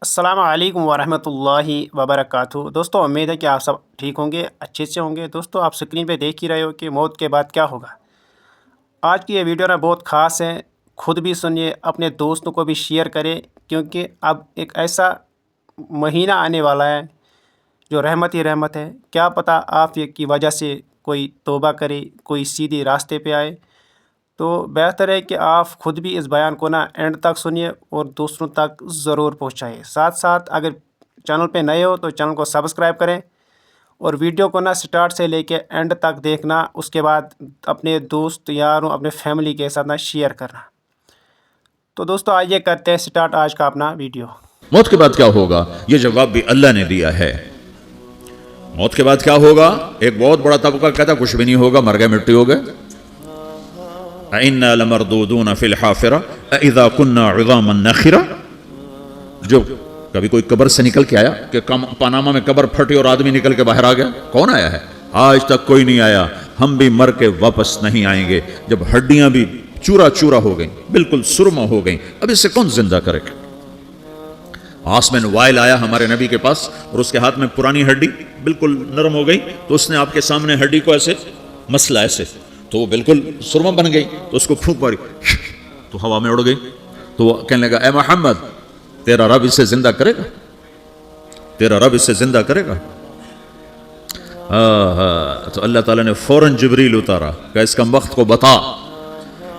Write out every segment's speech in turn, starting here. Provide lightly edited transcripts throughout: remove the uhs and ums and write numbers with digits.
السلام علیکم ورحمۃ اللہ وبرکاتہ۔ دوستو امید ہے کہ آپ سب ٹھیک ہوں گے، اچھے سے ہوں گے۔ دوستو آپ سکرین پہ دیکھ ہی رہے ہو کہ موت کے بعد کیا ہوگا۔ آج کی یہ ویڈیو نا بہت خاص ہے، خود بھی سنیے، اپنے دوستوں کو بھی شیئر کریں، کیونکہ اب ایک ایسا مہینہ آنے والا ہے جو رحمت ہی رحمت ہے۔ کیا پتہ آپ کی وجہ سے کوئی توبہ کرے، کوئی سیدھی راستے پہ آئے۔ تو بہتر ہے کہ آپ خود بھی اس بیان کو نا اینڈ تک سنیے اور دوسروں تک ضرور پہنچائیں۔ ساتھ ساتھ اگر چینل پہ نئے ہو تو چینل کو سبسکرائب کریں اور ویڈیو کو نا سٹارٹ سے لے کے اینڈ تک دیکھنا، اس کے بعد اپنے دوست یاروں اپنے فیملی کے ساتھ نا شیئر کرنا۔ تو دوستو آئیے کرتے ہیں سٹارٹ آج کا اپنا ویڈیو۔ موت کے بعد کیا ہوگا، یہ جواب بھی اللہ نے دیا ہے۔ موت کے بعد کیا ہوگا؟ ایک بہت بڑا طبقہ کہتا ہے کچھ بھی نہیں ہوگا، مر گئے مٹی ہو گئے۔ اِنَّا لَمَرْدُودُونَ فِي الْحَافِرَةِ اِذَا كُنَّا عِظَامًا نَخِرَةً۔ جو کبھی کوئی قبر سے نکل کے آیا کہ پاناما میں قبر پھٹی اور آدمی نکل کے باہر آ گیا؟ کون آیا ہے؟ آج تک کوئی نہیں آیا۔ ہم بھی مر کے واپس نہیں آئیں گے۔ جب ہڈیاں بھی چورا چورا ہو گئیں، بالکل سرما ہو گئیں، اب اسے کون زندہ کرے گا؟ آسمین وائل آیا ہمارے نبی کے پاس اور اس کے ہاتھ میں پرانی ہڈی بالکل نرم ہو گئی، تو اس نے آپ کے سامنے ہڈی کو ایسے مسلا ایسے، تو وہ بالکل سرما بن گئی، تو اس کو پھونک ماری تو ہوا میں اڑ گئی۔ تو وہ کہنے لگا اے محمد، تیرا رب اسے زندہ کرے گا؟ تیرا رب اسے زندہ کرے گا؟ تو اللہ تعالیٰ نے فوراً جبریل اتارا کہ اس کم وقت کو بتا،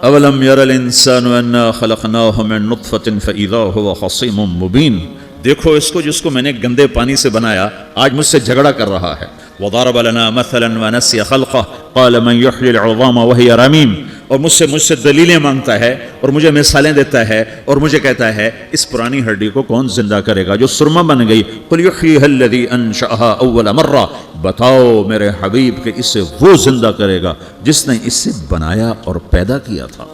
اولم یر الانسان انا خلقناہ من نطفۃ فاذا هو خصیم مبین۔ دیکھو اس کو جس کو میں نے گندے پانی سے بنایا، آج مجھ سے جھگڑا کر رہا ہے۔ وضرب لنا مثلا ونسی خلقہ قال من یحیی العظام وہی رمیم۔ اور مجھ سے دلیلیں مانگتا ہے اور مجھے مثالیں دیتا ہے اور مجھے کہتا ہے اس پرانی ہڈی کو کون زندہ کرے گا جو سرما بن گئی؟ قل یحییھا الذی انشأھا اول مرہ۔ بتاؤ میرے حبیب کہ اسے وہ زندہ کرے گا جس نے اسے بنایا اور پیدا کیا تھا۔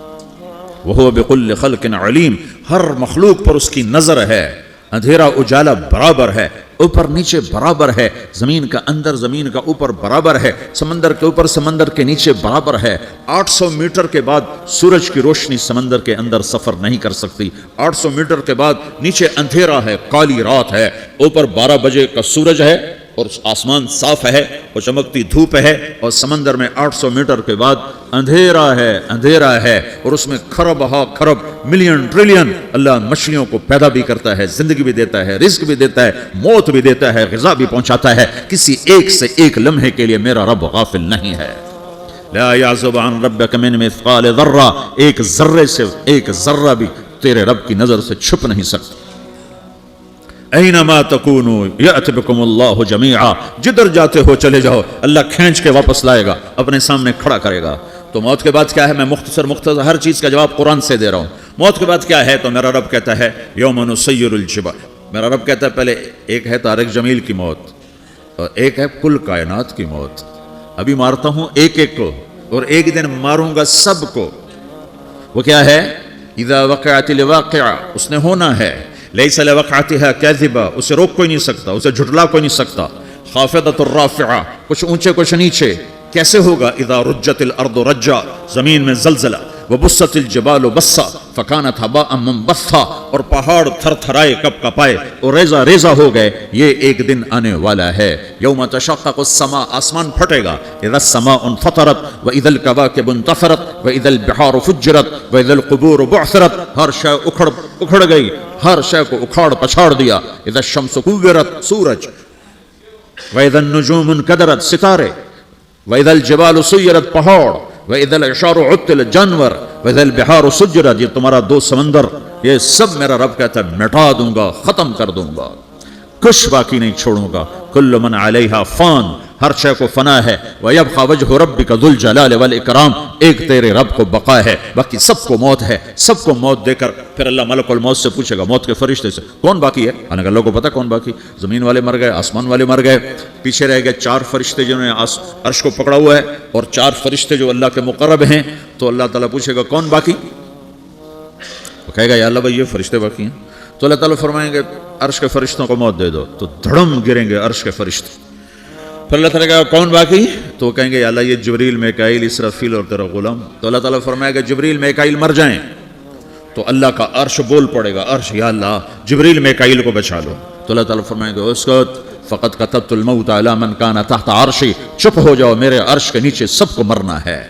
وہو بکل خلق علیم۔ ہر مخلوق پر اس کی نظر ہے۔ اندھیرا اجالا برابر ہے، اوپر نیچے برابر ہے، زمین کا اندر زمین کا اوپر برابر ہے، سمندر کے اوپر سمندر کے نیچے برابر ہے۔ 800 میٹر کے بعد سورج کی روشنی سمندر کے اندر سفر نہیں کر سکتی۔ 800 میٹر کے بعد نیچے اندھیرا ہے، کالی رات ہے، اوپر 12 بجے کا سورج ہے اور آسمان صاف ہے اور چمکتی دھوپ ہے، اور سمندر میں 800 میٹر کے بعد اندھیرا ہے اور اس میں کھرب ہا کھرب ملین ٹریلین اللہ مچھلیوں کو پیدا بھی کرتا ہے، زندگی بھی دیتا ہے، رزق بھی دیتا ہے، موت بھی دیتا ہے، غذا بھی پہنچاتا ہے۔ کسی ایک سے ایک لمحے کے لیے میرا رب غافل نہیں ہے۔ لا يعزب عن ربك من مثقال ذرہ۔ ایک ذرے سے ایک ذرہ بھی تیرے رب کی نظر سے چھپ نہیں سکتا۔ اینما تکونوا یأت بکم اللہ جمیعا۔ جدھر جاتے ہو چلے جاؤ، اللہ کھینچ کے واپس لائے گا، اپنے سامنے کھڑا کرے گا۔ تو موت کے بعد کیا ہے؟ میں مختصر ہر چیز کا جواب قرآن سے دے رہا ہوں۔ موت کے بعد کیا ہے؟ تو میرا رب کہتا ہے یوم نسیر الجبال۔ میرا رب کہتا ہے پہلے ایک ہے طارق جمیل کی موت اور ایک ہے کل کائنات کی موت۔ ابھی مارتا ہوں ایک ایک کو اور ایک دن ماروں گا سب کو۔ وہ کیا ہے؟ اذا وقعت الواقعہ، اس نے ہونا ہے۔ لیس لوقعتها کاذبہ، اسے روک کوئی نہیں سکتا، اسے جھٹلا کوئی نہیں سکتا۔ خافضۃ الرافعہ، کچھ اونچے کچھ نیچے۔ کیسے ہوگا؟ اذا رجت الارض رجا، زمین میں زلزلہ۔ وبست الجبال بسا فکانت هباء منبثا، اور پہاڑ تھر تھرائے کپ کپائے اور ریزہ ریزہ ہو گئے۔ یہ ایک دن آنے والا ہے۔ یوم تشقق السماء، آسمان پھٹے گا۔ اذا السماء انفطرت واذا الكواكب انتثرت واذا البحار فجرت واذا القبور بعثرت۔ ہر شے اکھڑ گئی، ہر شے کو اکھاڑ پچھاڑ دیا۔ اذا الشمس كورت، سورج۔ واذا النجوم انكدرت، ستارے۔ واذا الجبال سيرت، پہاڑ۔ وَإِذَا الْعِشَارُ عُطِّلَتْ، جانور۔ وَإِذَا الْبِحَارُ سُجِّرَتْ، یہ تمہارا دو سمندر، یہ سب میرا رب کہتا ہے مٹا دوں گا، ختم کر دوں گا، کچھ باقی نہیں چھوڑوں گا۔ كُلُّ مَنْ عَلَيْهَا فان، ہر شے کو فنا ہے۔ وَيَبْقَى وَجْهُ رَبِّكَ ذُو الْجَلَالِ وَالْإِكْرَامِ، ایک تیرے رب کو بقا ہے، باقی سب کو موت ہے۔ سب کو موت دے کر پھر اللہ ملک الموت سے پوچھے گا، موت کے فرشتے سے کون باقی ہے؟ حالانکہ اللہ کو پتا کون باقی۔ زمین والے مر گئے، آسمان والے مر گئے، پیچھے رہ گئے 4 فرشتے جنہوں نے عرش کو پکڑا ہوا ہے اور 4 فرشتے جو اللہ کے مقرب ہیں۔ تو اللہ تعالیٰ پوچھے گا کون باقی؟ وہ کہے گا یا اللہ بھائی یہ فرشتے باقی ہیں۔ تو اللہ تعالیٰ فرمائیں گے عرش کے فرشتوں کو موت دے دو، تو دھڑم گریں گے عرش کے فرشتے۔ پھر اللہ تعالیٰ کہا کون باقی؟ تو وہ کہیں گے یا اللہ یہ جبریل، میکائیل، اسرافیل اور تیرا غلام۔ تو اللہ تعالیٰ فرمائے گا جبریل میکائیل مر جائیں تو اللہ کا عرش بول پڑے گا، عرش یا اللہ جبریل میکائیل کو بچا لو، تو اللہ تعالیٰ فرمائیں گے اسکت فقط کتبت الموت علی من کان تحت عرشی، چپ ہو جاؤ، میرے عرش کے نیچے سب کو مرنا ہے۔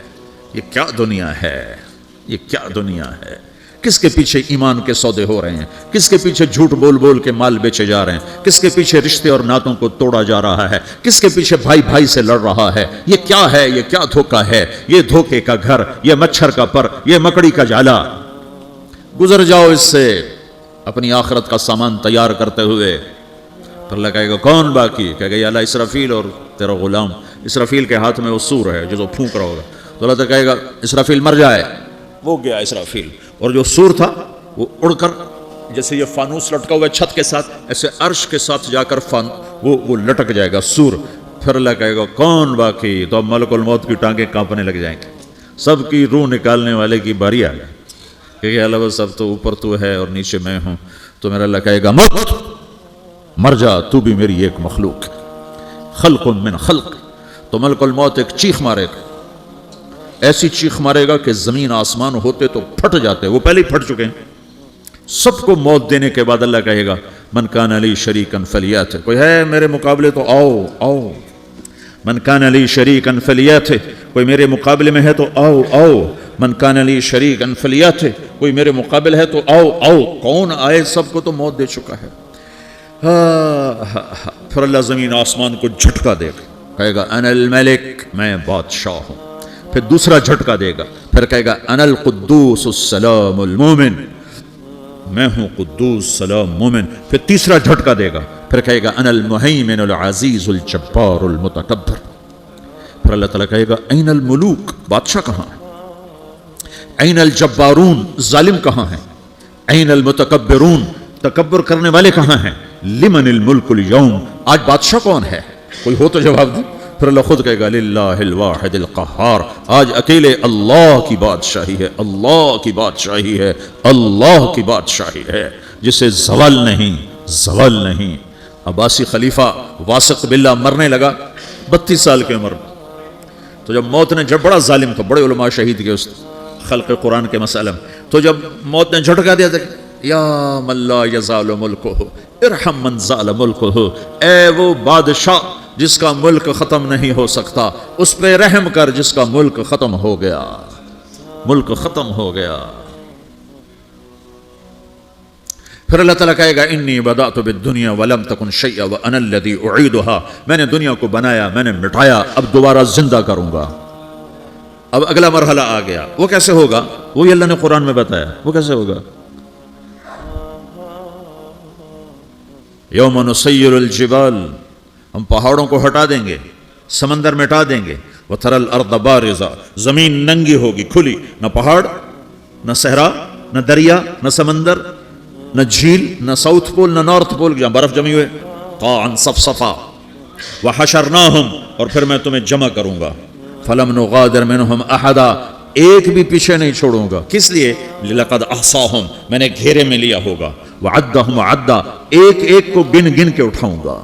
یہ کیا دنیا ہے، یہ کیا دنیا ہے؟ کس کے پیچھے ایمان کے سودے ہو رہے ہیں، کس کے پیچھے جھوٹ بول بول کے مال بیچے جا رہے ہیں، کس کے پیچھے رشتے اور ناتوں کو توڑا جا رہا ہے، کس کے پیچھے بھائی بھائی سے لڑ رہا ہے؟ یہ کیا ہے، یہ کیا دھوکہ ہے، یہ دھوکے کا گھر، یہ مچھر کا پر، یہ مکڑی کا جالا۔ گزر جاؤ اس سے اپنی آخرت کا سامان تیار کرتے ہوئے۔ پھر اللہ کہے گا کون باقی؟ کہے گا یا اللہ اسرافیل اور تیرا غلام۔ اسرافیل کے ہاتھ میں وہ سور ہے جو پھونک رہا ہوگا، تو اللہ تعالیٰ کہے گا اسرافیل مر جائے، وہ گیا اسرافیل، اور جو سور تھا وہ اڑ کر جیسے یہ فانوس لٹکا ہوا ہے چھت کے ساتھ، ایسے عرش کے ساتھ جا کر وہ لٹک جائے گا سور۔ پھر اللہ کہے گا کون باقی؟ تو اب ملک الموت کی ٹانگیں کانپنے لگ جائیں گے، سب کی روح نکالنے والے کی باری آ گئی کہ اللہ بس اب تو اوپر تو ہے اور نیچے میں ہوں۔ تو میرا اللہ کہے گا موت مر جا، تو بھی میری ایک مخلوق، خلق من خلق۔ تو ملک الموت ایک چیخ مارے گا، ایسی چیخ مارے گا کہ زمین آسمان ہوتے تو پھٹ جاتے، وہ پہلے ہی پھٹ چکے ہیں۔ سب کو موت دینے کے بعد اللہ کہے گا من کان لی شریکن فلیاتہ، کوئی ہے میرے مقابلے تو آؤ آؤ، من کان لی شریکن فلیاتہ، کوئی میرے مقابلے میں ہے تو آؤ آؤ، من کان لی شریکن فلیاتہ، کوئی میرے مقابل ہے تو آؤ آؤ۔ کون آئے؟ سب کو تو موت دے چکا ہے۔ پھر اللہ زمین آسمان کو جھٹکا دے گا، کہے گا انا الملک، میں بادشاہ ہوں۔ پھر دوسرا جھٹکا دے گا، پھر کہے گا انا القدوس السلام المومن، میں ہوں قدوس سلام مومن۔ پھر تیسرا جھٹکا دے گا، پھر کہے گا انا المہیمن العزیز الجبار المتکبر۔ پھر اللہ تعالیٰ کہے گا این الملوک، بادشاہ کہاں ہے؟ این الجبارون، ظالم کہاں ہیں؟ این المتکبرون، تکبر کرنے والے کہاں ہیں؟ لمن الملک اليوم، آج بادشاہ کون ہے؟ کوئی ہو تو جواب دے۔ پھر اللہ خود کہے گا للہ الواحد القہار، آج اکیلے اللہ کی بادشاہی ہے، اللہ کی بادشاہی ہے، اللہ کی بادشاہی ہے جسے زوال نہیں، زوال نہیں۔ عباسی خلیفہ واسق باللہ مرنے لگا 32 سال کی عمر میں، تو جب موت نے، جب بڑا ظالم تھا، بڑے علماء شہید کے اس خلق قرآن کے مسئلہ میں، تو جب موت نے جھٹکا دیا تھا یا من لا یزال ملکہ ارحم من زال ملکہ، اے وہ بادشاہ جس کا ملک ختم نہیں ہو سکتا، اس پہ رحم کر جس کا ملک ختم ہو گیا، ملک ختم ہو گیا۔ پھر اللہ تعالیٰ کہے گا انی بدأت بالدنیا ولم تکن شیئا وانا الذی اعیدھا، میں نے دنیا کو بنایا، میں نے مٹایا، اب دوبارہ زندہ کروں گا۔ اب اگلا مرحلہ آ گیا، وہ کیسے ہوگا؟ وہی اللہ نے قرآن میں بتایا، وہ کیسے ہوگا؟ یوم نسیر الجبال، ہم پہاڑوں کو ہٹا دیں گے، سمندر مٹا دیں گے، وتری الارض بارزہ، زمین ننگی ہوگی، کھلی، نہ پہاڑ، نہ صحرا، نہ دریا، نہ سمندر، نہ جھیل، نہ ساؤتھ پول، نہ نارتھ پول جہاں برف جمی ہوئے، قاعا صفصفا، وحشرناہم، اور پھر میں تمہیں جمع کروں گا، فلم نغادر منہم احدا، ایک بھی پیچھے نہیں چھوڑوں گا، کس لیے؟ لقد احصاہم، میں نے گھیرے میں لیا ہوگا، وعدہم عدا، ایک ایک کو گن گن کے اٹھاؤں گا،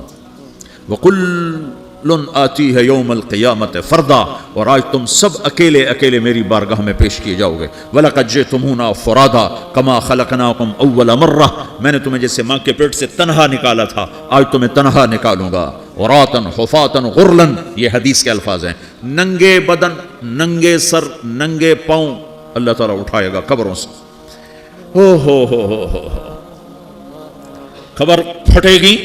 وَقُلٌ آتِيهَ يَوْمَ الْقِيَامَةِ فَرْدًا، اور آج تم سب اکیلے اکیلے میری بارگاہ میں پیش کیے جاؤ گے، وَلَقَدْ جِئْتُمُونَا فُرَادًا كَمَا خَلَقْنَاكُمْ أَوَّلَ مَرَّةٍ، میں نے تمہیں جیسے ماں کے پیٹ سے تنہا نکالا تھا، آج تمہیں تنہا نکالوں گا، عُرَاةً حُفَاةً غُرْلًا، یہ حدیث کے الفاظ ہیں، ننگے بدن، ننگے سر، ننگے پاؤں اللہ تعالیٰ اٹھائے گا قبروں سے، ہو خبر پھٹے گی،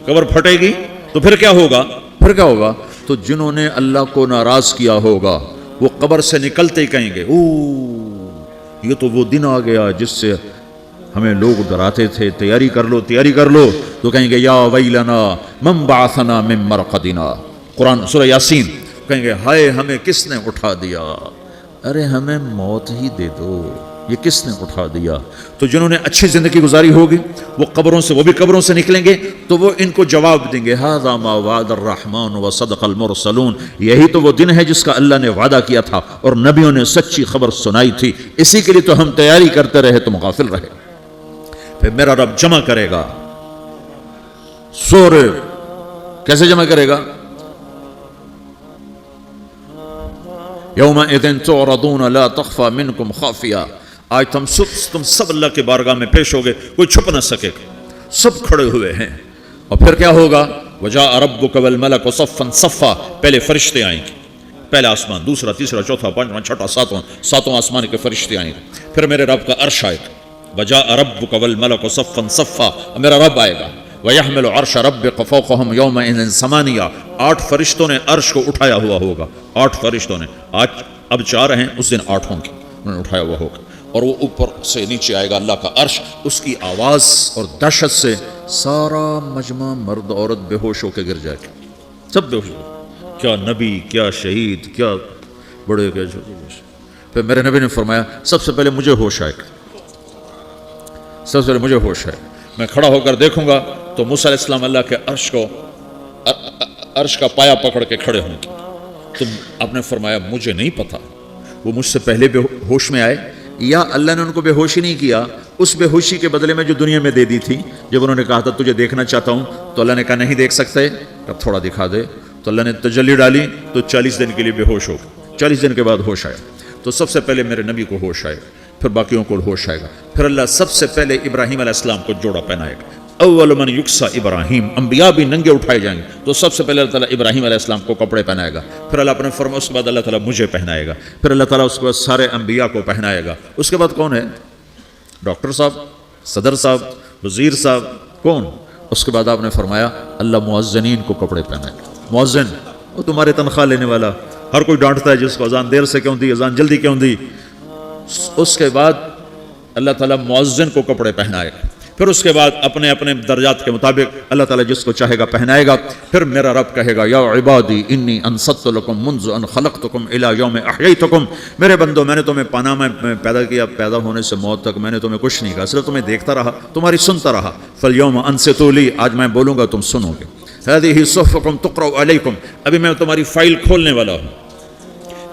قبر پھٹے گی، تو پھر کیا ہوگا؟ پھر کیا ہوگا؟ تو جنہوں نے اللہ کو ناراض کیا ہوگا وہ قبر سے نکلتے ہی کہیں گے یہ تو وہ دن آ گیا جس سے ہمیں لوگ ڈراتے تھے، تیاری کر لو تیاری کر لو، تو کہیں گے یا ویلنا من بعثنا من مرقدنا، قرآن سورہ یاسین، کہیں گے ہائے ہمیں کس نے اٹھا دیا، ارے ہمیں موت ہی دے دو، یہ کس نے اٹھا دیا۔ تو جنہوں نے اچھی زندگی گزاری ہوگی وہ قبروں سے، وہ بھی قبروں سے نکلیں گے تو وہ ان کو جواب دیں گے ھذا ما وعد الرحمن وصدق المرسلون، یہی تو وہ دن ہے جس کا اللہ نے وعدہ کیا تھا اور نبیوں نے سچی خبر سنائی تھی، اسی کے لیے تو ہم تیاری کرتے رہے، تم غافل رہے۔ پھر میرا رب جمع کرے گا، سورے کیسے جمع کرے گا؟ یومئذ تعرضون لا تخفى منکم خافیہ، آج تم سب اللہ کے بارگاہ میں پیش ہوگے، کوئی چھپ نہ سکے، سب کھڑے ہوئے ہیں۔ اور پھر کیا ہوگا؟ وَجَاءَ رَبُّكَ وَالْمَلَكُ صَفًّا صَفًّا، پہلے فرشتے آئیں گے، پہلا آسمان، دوسرا، تیسرا، چوتھا، پانچواں، چھٹا، ساتواں آسمان کے فرشتے آئیں گے، پھر میرے رب کا عرش آئے گا۔ وَجَاءَ رَبُّكَ وَالْمَلَكُ صَفًّا صَفًّا، میرا رب آئے گا۔ وَيَحْمِلُ عَرْشَ رَبِّكَ فَوْقَهُمْ يَوْمَئِذٍ ثَمَانِيَةٌ، 8 فرشتوں نے عرش کو اٹھایا ہوا ہوگا، 8 فرشتوں نے، آج اب 4 ہیں، اس دن 8 ہوں گے، انہوں نے اٹھایا ہوا ہوگا، اور وہ اوپر سے نیچے آئے گا اللہ کا عرش، اس کی آواز اور دہشت سے سارا مجمع مرد عورت بے ہوش ہو کے گر جائے گا، سب بے ہوش ہو، کیا نبی، کیا شہید، کیا بڑے، کیا چھوٹے۔ پھر میرے نبی نے فرمایا سب سے پہلے مجھے ہوش آئے گا، سب سے پہلے مجھے ہوش ہے، میں کھڑا ہو کر دیکھوں گا تو موسیٰ علیہ السلام اللہ کے عرش کا پایا پکڑ کے کھڑے ہوں گے۔ تو آپ نے فرمایا مجھے نہیں پتا وہ مجھ سے پہلے بے ہوش میں آئے یا اللہ نے ان کو بے ہوشی نہیں کیا، اس بے ہوشی کے بدلے میں جو دنیا میں دے دی تھی، جب انہوں نے کہا تھا تجھے دیکھنا چاہتا ہوں، تو اللہ نے کہا نہیں دیکھ سکتے، اب تھوڑا دکھا دے، تو اللہ نے تجلی ڈالی تو 40 دن کے لیے بے ہوش ہو گئے، 40 دن کے بعد ہوش آیا۔ تو سب سے پہلے میرے نبی کو ہوش آئے گا، پھر باقیوں کو ہوش آئے گا، پھر اللہ سب سے پہلے ابراہیم علیہ السلام کو جوڑا پہنائے گا۔ اول من یکسا ابراہیم، انبیاء بھی ننگے اٹھائے جائیں گے، تو سب سے پہلے اللہ تعالیٰ ابراہیم علیہ السلام کو کپڑے پہنائے گا، پھر اللہ اپنے فرما، اس کے بعد اللہ تعالیٰ مجھے پہنائے گا، پھر اللہ تعالیٰ اس کے بعد سارے انبیاء کو پہنائے گا۔ اس کے بعد کون ہے؟ ڈاکٹر صاحب، صدر صاحب، وزیر صاحب، کون؟ اس کے بعد آپ نے فرمایا اللہ مؤذنین کو کپڑے پہنائے گا۔ مؤذن وہ تمہارے تنخواہ لینے والا، ہر کوئی ڈانٹتا ہے جس کو اذان دیر سے کیوں دی، اذان جلدی کیوں دی۔ اس کے بعد اللہ تعالیٰ مؤذن کو کپڑے پہنائے گا، پھر اس کے بعد اپنے اپنے درجات کے مطابق اللہ تعالیٰ جس کو چاہے گا پہنائے گا۔ پھر میرا رب کہے گا یا عبادی انی انصت لکم منذ ان خلقتکم الی یوم احییتکم، میرے بندو میں نے تمہیں پاناما میں پیدا کیا، پیدا ہونے سے موت تک میں نے تمہیں کچھ نہیں کہا، صرف تمہیں دیکھتا رہا، تمہاری سنتا رہا۔ فالیوم انصتوا لی، آج میں بولوں گا تم سنو گے۔ ہذہ صحفکم تقرأ علیکم، ابھی میں تمہاری فائل کھولنے والا ہوں۔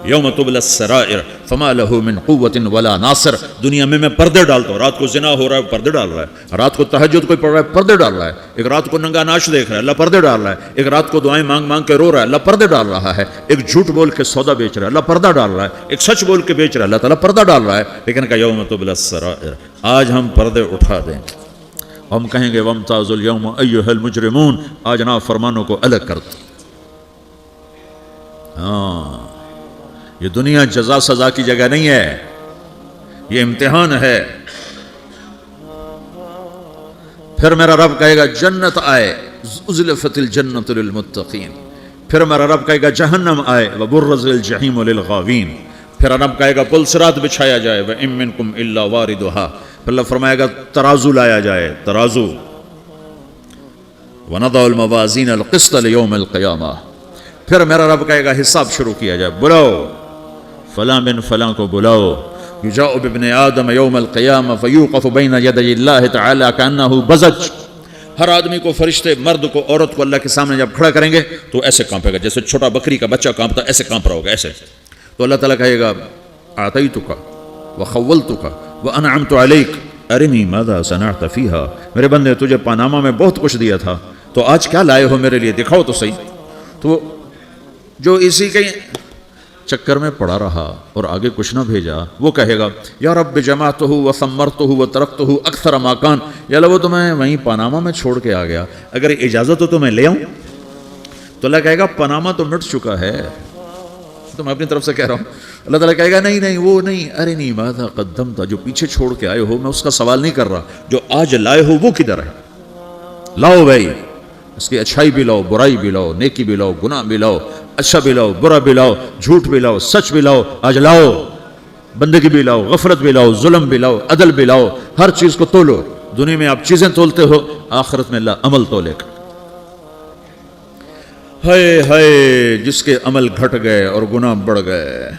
یوم تبلی السرائر فما لہ من قوت ولا ناصر، دنیا میں پردے ڈالتا ہوں، رات کو زنا ہو رہا ہے پردے ڈال رہا ہے، رات کو تہجد کوئی پڑھ رہا ہے پردے ڈال رہا ہے، ایک رات کو ننگا ناچ دیکھ رہا ہے اللہ پردے ڈال رہا ہے، ایک رات کو دعائیں مانگ مانگ کے رو رہا ہے اللہ پردے ڈال رہا ہے، ایک جھوٹ بول کے سودا بیچ رہا ہے اللہ پردہ ڈال رہا ہے، ایک سچ بول کے بیچ رہا ہے اللہ تعالیٰ پردہ ڈال رہا ہے۔ لیکن کہ یوم تبلی السرائر، آج ہم پردے اٹھا دیں، ہم کہیں گے وامتازوا اليوم ایھا المجرمون، آج نافرمانوں کو الگ کر دو۔ ہاں، یہ دنیا جزا سزا کی جگہ نہیں ہے، یہ امتحان ہے۔ پھر میرا رب کہے گا جنت آئے، ازلفت الجنت للمتقین، پھر میرا رب کہے گا جہنم آئے، وبرز الجحیم للغاوین، پھر رب کہے گا پل صراط بچھایا جائے، وَإِن مِّنكُمْ إِلَّا وَارِدُهَا، پھر اللہ فرمائے گا ترازو لایا جائے، ترازو، وَنَضَعُ الْمَوَازِينَ الْقِسْطَ لِيَوْمِ الْقِيَامَةِ، پھر میرا رب کہے گا حساب شروع کیا جائے، بلاؤ فلاں بن فلاں کو بلاؤ، یجاء بابن آدم یوم القیامہ فیوقف بین یدی اللہ تعالی کانہ بزج، ہر آدمی کو، فرشتے، مرد کو، عورت کو اللہ کے سامنے جب کھڑا کریں گے تو ایسے کانپے گا جیسے چھوٹا بکری کا بچہ کانپتا، ایسے کانپ رہا ہوگا ایسے۔ تو اللہ تعالیٰ کہے گا اعطیتک وخولتک وانعمت علیک ارنی ماذا صنعت فیہا، میرے بندے تجھے پاناما میں بہت کچھ دیا تھا، تو آج کیا لائے ہو میرے لیے، دکھاؤ تو صحیح۔ تو جو اسی کے چکر میں پڑا رہا اور آگے کچھ نہ بھیجا، وہ کہے گا یا رب جمعتہ وثمرتہ وترکتہ اکثر ما کان، یا اللہ وہ تو میں وہیں پاناما میں چھوڑ کے آ گیا، اگر اجازت ہو تو میں لے آؤں۔ تو اللہ کہے گا پاناما تو مٹ چکا ہے، تو میں اپنی طرف سے کہہ رہا ہوں۔ اللہ تعالیٰ کہے گا نہیں نہیں وہ نہیں، ارنی ماذا قدمت، جو پیچھے چھوڑ کے آئے ہو میں اس کا سوال نہیں کر رہا، جو آج لائے ہو وہ کدھر ہے، لاؤ بھائی، اس کی اچھائی بھی لاؤ، برائی بھی لاؤ، نیکی بھی لاؤ، گناہ بھی لاؤ، اچھا بھی لاؤ، برا بھی لاؤ، جھوٹ بھی لاؤ، سچ بھی لاؤ، آج لاؤ، بندگی بھی لاؤ، غفلت بھی لاؤ، ظلم بھی لاؤ، عدل بھی لاؤ، ہر چیز کو تولو۔ دنیا میں آپ چیزیں تولتے ہو، آخرت میں اللہ عمل تولے گا۔ ہائے ہائے جس کے عمل گھٹ گئے اور گناہ بڑھ گئے،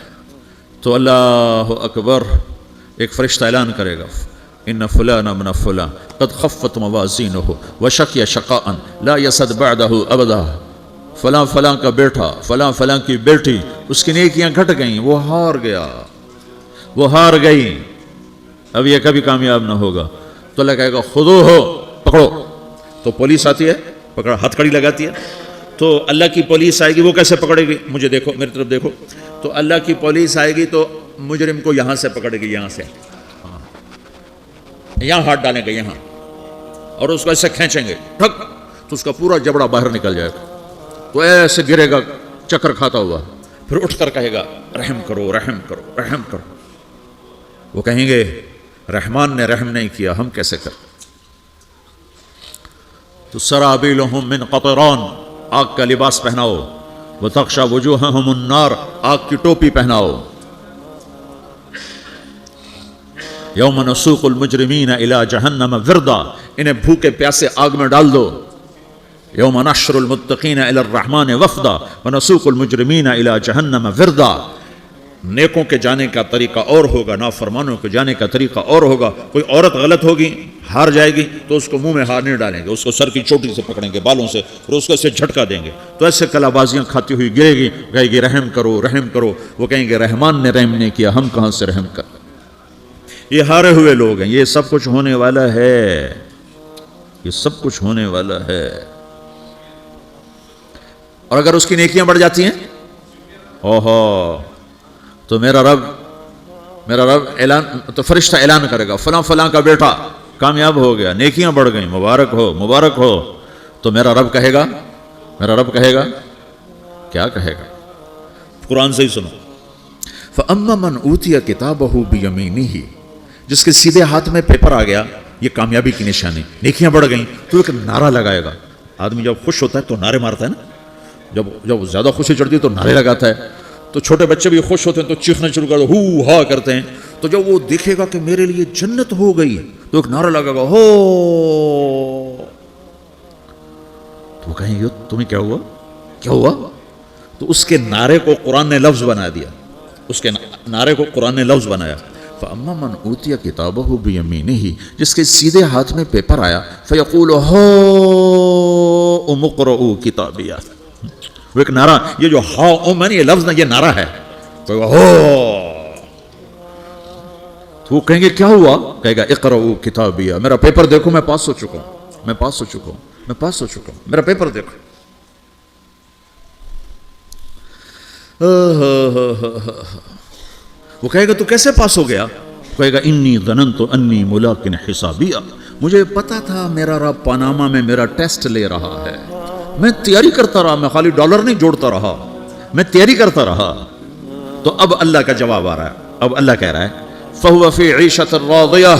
تو اللہ اکبر، ایک فرشتہ اعلان کرے گا ان فلان من فلان قد خفت موازینہ وشقی شقاء لا یسد بعدہ ابدا، فلاں فلاں کا بیٹا، فلاں فلاں کی بیٹی، اس کی نیکیاں گھٹ گئیں، وہ ہار گیا، وہ ہار گئی، اب یہ کبھی کامیاب نہ ہوگا۔ تو اللہ کہے گا خودو ہو، پکڑو۔ تو پولیس آتی ہے، پکڑا، ہتھ کڑی لگاتی ہے، تو اللہ کی پولیس آئے گی، وہ کیسے پکڑے گی؟ مجھے دیکھو، میری طرف دیکھو، تو اللہ کی پولیس آئے گی تو مجرم کو یہاں سے پکڑے گی، یہاں سے، یہاں ہاتھ ڈالیں گے یہاں اور اس کو ایسے کھینچیں گے ٹھک تو اس کا پورا جبڑا باہر نکل جائے گا، تو ایسے گرے گا چکر کھاتا ہوا، پھر اٹھ کر کہے گا رحم کرو رحم کرو رحم کرو۔ وہ کہیں گے رحمان نے رحم نہیں کیا، ہم کیسے کریں؟ تو سرابیلہم من قطران، آگ کا لباس پہناؤ، وتغشی وجوہہم النار، آگ کی ٹوپی پہناؤ۔ یوم نسوق المجرمین الی جہنم وردا، انہیں بھوکے پیاسے آگ میں ڈال دو۔ یوم نحشر المتقین الی الرحمن وفدا ونسوق المجرمین الی جہنم وردا۔ نیکوں کے جانے کا طریقہ اور ہوگا، نافرمانوں کے جانے کا طریقہ اور ہوگا۔ کوئی عورت غلط ہوگی، ہار جائے گی تو اس کو منہ میں ہار نہیں ڈالیں گے، اس کو سر کی چوٹی سے پکڑیں گے، بالوں سے، اور اس کو اسے جھٹکا دیں گے تو ایسے کلا بازیاں کھاتی ہوئی گرے گی، کہے گی رحم کرو رحم کرو۔ وہ کہیں گے رحمان نے رحم نہیں کیا، ہم کہاں سے رحم کر۔ یہ ہارے ہوئے لوگ ہیں، یہ سب کچھ ہونے والا ہے، یہ سب کچھ ہونے والا ہے۔ اور اگر اس کی نیکیاں بڑھ جاتی ہیں اوہو، تو میرا رب اعلان، تو فرشتہ اعلان کرے گا فلاں فلاں کا بیٹا کامیاب ہو گیا، نیکیاں بڑھ گئیں، مبارک ہو مبارک ہو۔ تو میرا رب کہے گا کیا کہے گا؟ قرآن سے ہی سنو۔ فَأَمَّا مَنْ أُوتِيَ كِتَابَهُ بِيَمِينِهِ، جس کے سیدھے ہاتھ میں پیپر آ گیا، یہ کامیابی کی نشانی، نیکیاں بڑھ گئیں، تو ایک نعرہ لگائے گا۔ آدمی جب خوش ہوتا ہے تو نعرے مارتا ہے نا، جب زیادہ خوشی چڑھتی ہے تو نعرے لگاتا ہے۔ تو چھوٹے بچے بھی خوش ہوتے ہیں تو چیخنا شروع کر ہو ہا کرتے ہیں۔ تو جب وہ دیکھے گا کہ میرے لیے جنت ہو گئی تو ایک نعرہ لگے گا ہو، تو وہ کہیں گے تمہیں کیا ہوا کیا ہوا؟ تو اس کے نعرے کو قرآن نے لفظ بنا دیا، اس کے نعرے کو قرآن نے لفظ بنایا۔ فَأَمَّا مَنْ أُوتِيَ كِتَابَهُ بِيَمِينِهِ، جس کے سیدھے ہاتھ میں پیپر آیا، فَيَقُولُ هَاؤْمُ اقْرَءُوا کِتَابِیَهْ، وہ ایک نعرہ، یہ جو ہا ام ہے یہ لفظ نہ، یہ نعرہ ہے۔ تو وہ کہیں گے کیا ہوا؟ کہے گا اقرؤوا کتابیہ، میرا پیپر دیکھو، میں پاس ہو چکا ہوں، میں پاس ہو چکا ہوں، میں پاس ہو چکا ہوں، میرا پیپر دیکھو۔ وہ کہے گا تو کیسے پاس ہو گیا؟ کہے گا انی ظننت انی ملاق حسابیہ، مجھے پتا تھا میرا رب پاناما میں میرا ٹیسٹ لے رہا ہے، میں تیاری کرتا رہا، میں خالی ڈالر نہیں جوڑتا رہا، میں تیاری کرتا رہا۔ تو اب اللہ کا جواب آ رہا ہے، اب اللہ کہہ رہا ہے فَهُوَ فِي عِيشَةٍ رَاضِيَةٍ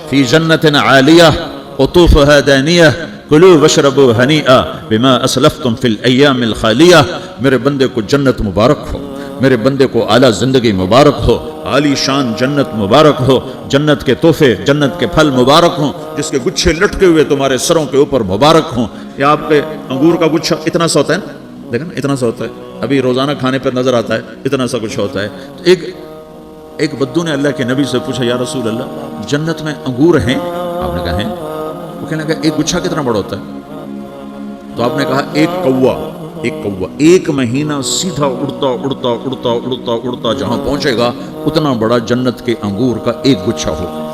فِي جَنَّةٍ عَالِيَةٍ قُطُوفُهَا دَانِيَةٌ كُلُوا وَاشْرَبُوا هَنِيئًا بِمَا أَسْلَفْتُمْ فِي الْأَيَّامِ الْخَالِيَةِ، میرے بندے کو جنت مبارک ہو، میرے بندے کو اعلیٰ زندگی مبارک ہو، عالی شان جنت مبارک ہو، جنت کے تحفے، جنت کے پھل مبارک ہوں، جس کے گچھے لٹکے ہوئے تمہارے سروں کے اوپر مبارک ہوں۔ یا آپ کے انگور کا گچھا اتنا سا ہوتا ہے نا، دیکھیں نا اتنا سا ہوتا ہے، ابھی روزانہ کھانے پر نظر آتا ہے، اتنا سا کچھ ہوتا ہے۔ تو ایک بدو نے اللہ کے نبی سے پوچھا یا رسول اللہ جنت میں انگور ہیں؟ آپ نے کہا ہیں۔ وہ کہنے لگا ایک گچھا کتنا بڑا ہوتا ہے؟ تو آپ نے کہا ایک کوا ایک مہینہ سیدھا اڑتا اڑتا اڑتا اڑتا اڑتا جہاں پہنچے گا اتنا بڑا جنت کے انگور کا ایک گچھا ہوگا۔